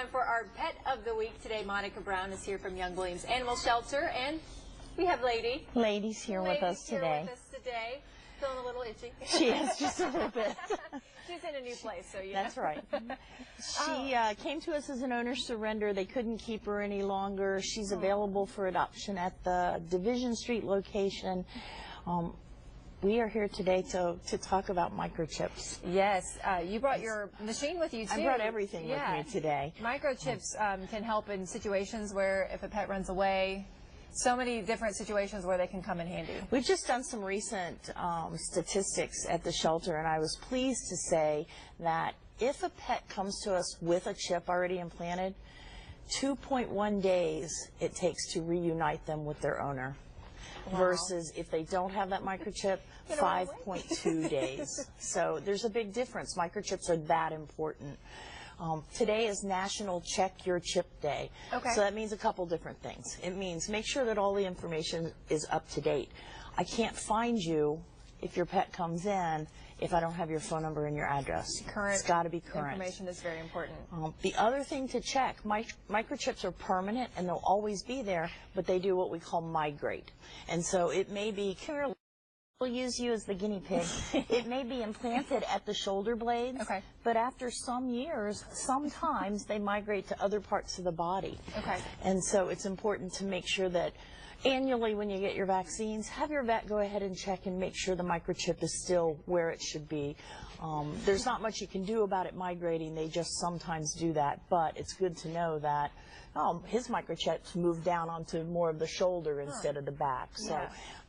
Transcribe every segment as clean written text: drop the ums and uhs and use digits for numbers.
time for our Pet of the Week. Today, Monica Brown is here from Young Williams Animal Shelter, and we have Lady. Lady's here with us today. Feeling a little itchy. She is, just a little bit. She's in a new place, so you That's know. right. She came to us as an owner surrender. They couldn't keep her any longer. She's available for adoption at the Division Street location. We are here today to talk about microchips. Yes, you brought your machine with you, too. I brought everything with me today. Microchips can help in situations where if a pet runs away, so many different situations where they can come in handy. We've just done some recent statistics at the shelter, and I was pleased to say that if a pet comes to us with a chip already implanted, 2.1 days it takes to reunite them with their owner. Wow. Versus if they don't have that microchip, 5.2 days. So there's a big difference. Microchips are that important. Today is National Check Your Chip Day. Okay. So that means a couple different things. It means make sure that all the information is up to date. I can't find you if your pet comes in if I don't have your phone number and your address. Current. It's got to be current. Information is very important. The other thing to check, microchips are permanent and they'll always be there, but they do what we call migrate. And so it may be, we'll use you as the guinea pig. It may be implanted at the shoulder blades, Okay. but after some years, sometimes they migrate to other parts of the body. Okay. And so it's important to make sure that annually when you get your vaccines, have your vet go ahead and check and make sure the microchip is still where it should be. There's not much you can do about it migrating. They just sometimes do that, but it's good to know that his microchips moved down onto more of the shoulder instead of the back. So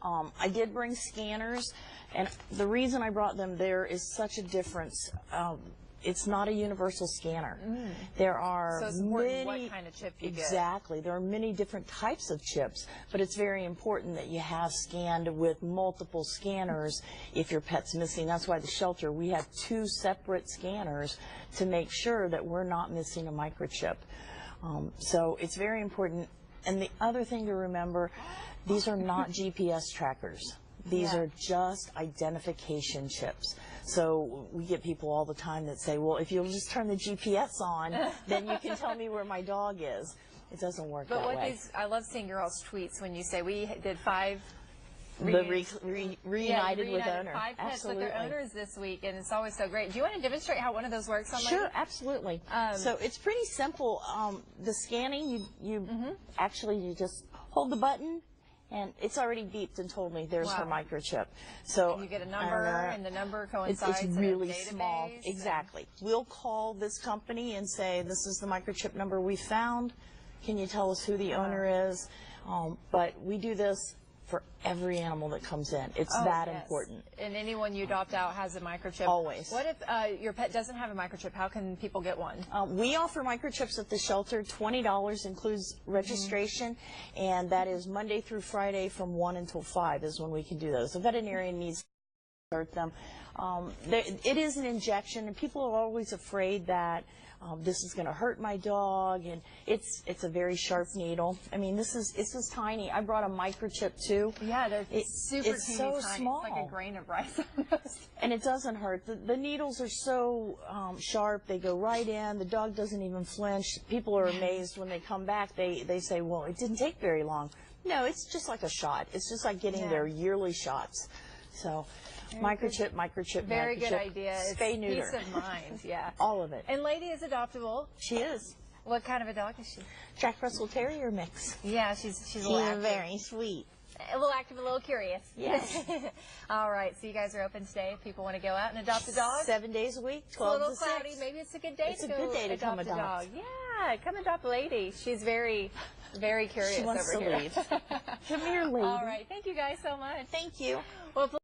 I did bring scanners, and the reason I brought them there is such a difference. It's not a universal scanner. There are so it's important what kind of chip you get. Exactly. There are many different types of chips, but it's very important that you have scanned with multiple scanners if your pet's missing. That's why the shelter, we have 2 separate scanners to make sure that we're not missing a microchip. So it's very important. And the other thing to remember, these are not GPS trackers. These are just identification chips. So we get people all the time that say, well, if you'll just turn the GPS on, then you can tell me where my dog is. It doesn't work that way. I love seeing your all's tweets when you say we did 5 reunited with owner. 5 pets Absolutely. with their owners this week, and it's always so great. Do you want to demonstrate how one of those works on Sure, absolutely. So it's pretty simple. The scanning, you just hold the button, and it's already beeped and told me there's her microchip. So and you get a number, and the number coincides it's really in a database. small. Exactly. We'll call this company and say, this is the microchip number we found. Can you tell us who the owner is? But we do this for every animal that comes in. It's that important. And anyone you adopt out has a microchip. Always. What if your pet doesn't have a microchip? How can people get one? We offer microchips at the shelter. $20 includes registration, and that is Monday through Friday from 1 until 5 is when we can do those. The veterinarian needs to start them. It is an injection, and people are always afraid that this is going to hurt my dog, and it's a very sharp needle. I mean, this is tiny. I brought a microchip too. Yeah, it's super it's so tiny. small. It's like a grain of rice almost. And it doesn't hurt. The needles are so sharp. They go right in. The dog doesn't even flinch. People are amazed when they come back. They say, well, it didn't take very long. No, it's just like a shot. It's just like getting their yearly shots. So microchip. Very good idea. Spay, neuter. Peace of mind, All of it. And Lady is adoptable. She is. What kind of a dog is she? Jack Russell Terrier mix. Yeah, she's a little active. Very sweet. A little active, a little curious. Yes. All right, so you guys are open today if people want to go out and adopt a dog? 7 days a week, 12 to 6. It's a little cloudy. Maybe it's a good day to go adopt a dog. Yeah, come adopt Lady. She's very curious she wants over to here. leave. Come here, Lady. All right, thank you guys so much. Thank you. Well,